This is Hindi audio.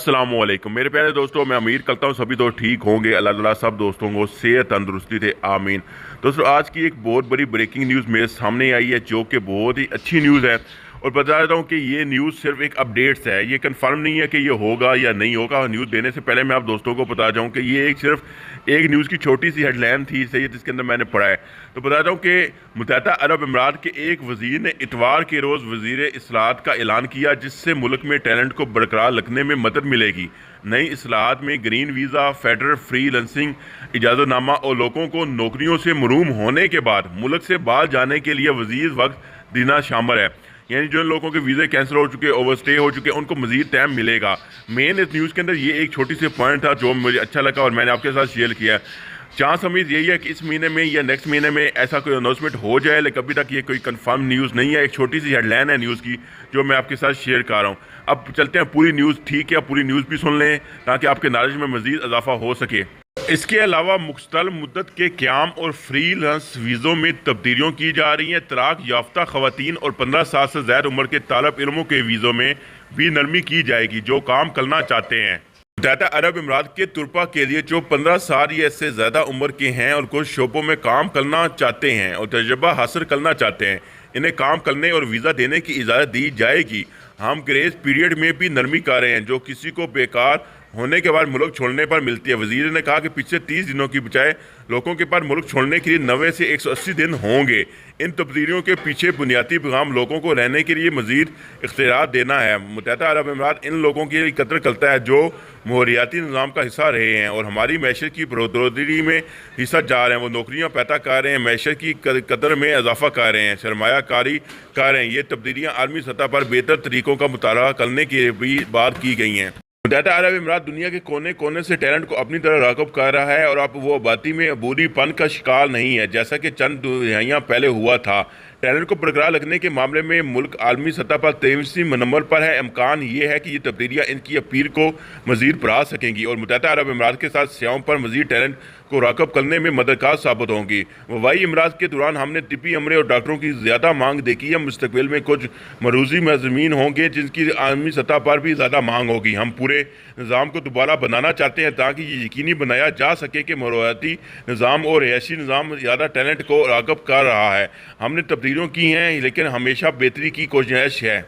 अस्सलामुअलैकुम मेरे प्यारे दोस्तों, मैं उम्मीद करता हूँ सभी दोस्त ठीक होंगे। अल्लाह ताला सब दोस्तों को सेहत तंदुरुस्ती दे, आमीन। दोस्तों, आज की एक बहुत बड़ी ब्रेकिंग न्यूज़ मेरे सामने आई है जो कि बहुत ही अच्छी न्यूज़ है। और बता देता हूँ कि ये न्यूज़ सिर्फ एक अपडेट्स है, ये कंफर्म नहीं है कि ये होगा या नहीं होगा। न्यूज़ देने से पहले मैं आप दोस्तों को बता जाऊँ कि ये एक सिर्फ एक न्यूज़ की छोटी सी हेडलाइन थी सही, जिसके अंदर मैंने पढ़ा है। तो बताता हूँ कि मुत्तहदा अरब अमीरात के एक वजीर ने इतवार के रोज़ वजीर इस्लाहत का ऐलान किया, जिससे मुल्क में टैलेंट को बरकरार रखने में मदद मिलेगी। नई इस्लाहत में ग्रीन वीज़ा, फेडरल फ्रीलांसिंग इजाज़तनामा और लोगों को नौकरियों से महरूम होने के बाद मुल्क से बाहर जाने के लिए वजीर वक्त देना शामिल है। यानी जो लोगों के वीज़े कैंसिल हो चुके, ओवरस्टे हो चुके, उनको मजीद टाइम मिलेगा। मेन इस न्यूज़ के अंदर ये एक छोटी सी पॉइंट था जो मुझे अच्छा लगा और मैंने आपके साथ शेयर किया। चांस उम्मीद यही है कि इस महीने में या नेक्स्ट महीने में ऐसा कोई अनाउंसमेंट हो जाए, लेकिन अभी तक ये कोई कंफर्म न्यूज़ नहीं है। एक छोटी सी हेडलाइन है न्यूज़ की जो मैं आपके साथ शेयर कर रहा हूँ। अब चलते हैं पूरी न्यूज़, ठीक है? पूरी न्यूज़ भी सुन लें ताकि आपके नॉलेज में मज़ीद इजाफा हो सके। इसके अलावा मुख्तल मुद्दत के क़याम और फ्रीलांस वीज़ों में तब्दीलियों की जा रही हैं। तलाक याफ्ता ख़वातीन और 15 साल से ज़्यादा उम्र के तालब इल्मों के वीज़ों में भी नरमी की जाएगी जो काम करना चाहते हैं। मुत्तहदा अरब अमीरात के तुरपा के लिए जो 15 साल या इससे ज़्यादा उम्र के हैं और कुछ शोबों में काम करना चाहते हैं और तजुर्बा हासिल करना चाहते हैं, इन्हें काम करने और वीज़ा देने की इजाज़त दी जाएगी। हम ग्रेस पीरियड में भी नरमी कर रहे हैं जो किसी को बेकार होने के बाद मुल्क छोड़ने पर मिलती है। वजीर ने कहा कि पिछले 30 दिनों की बजाय लोगों के पास मुल्क छोड़ने के लिए 90 से 180 दिन होंगे। इन तब्दीलियों के पीछे बुनियादी पैगाम लोगों को रहने के लिए मजीद इख्तियार देना है। मुत्तहदा अरब अमीरात इन लोगों की कदर करता है जो माहौलियाती निज़ाम का हिस्सा रहे हैं और हमारी मैशत की बढ़ोतरी में हिस्सा जा रहे हैं। वो नौकरियाँ पैदा कर रहे हैं, मैशत की कदर में इजाफा कर रहे हैं, सरमायाकारी कर रहे हैं। ये तब्दीलियाँ आलमी सतह पर बेहतर तरीक़ों का मुताला करने की भी बात की गई हैं। मुत्तहदा अरब अमीरात दुनिया के कोने कोने से टैलेंट को अपनी तरह राग़िब कर रहा है और अब वो आबादी में अबूरीपन का शिकार नहीं है जैसा कि चंद दहाइयाँ पहले हुआ था। टैलेंट को बरकरार रखने के मामले में मुल्क आलमी सतह पर 23वें नंबर पर है। इम्कान ये है कि ये तब्दीलियाँ इनकी अपील को मजीद बढ़ा सकेंगी और मुत्तहदा अरब अमीरात के साथ सियाहों पर मजीद टैलेंट को राग़िब करने में मददगार साबित होंगी। वबाई अमराज के दौरान हमने तिब्बी अमले और डॉक्टरों की ज़्यादा मांग देखी है। मुस्तकबिल में कुछ मरूजी मज़ामीन होंगे जिनकी आलमी सतह पर भी ज़्यादा मांग होगी। हम पूरे निज़ाम को दोबारा बनाना चाहते हैं ताकि ये यकीनी बनाया जा सके कि माहौलियाती निज़ाम और रिहायशी निज़ाम ज़्यादा टैलेंट को राग़िब कर रहा है। हमने तब्दीलियों की हैं लेकिन हमेशा बेहतरी की कोशिश है।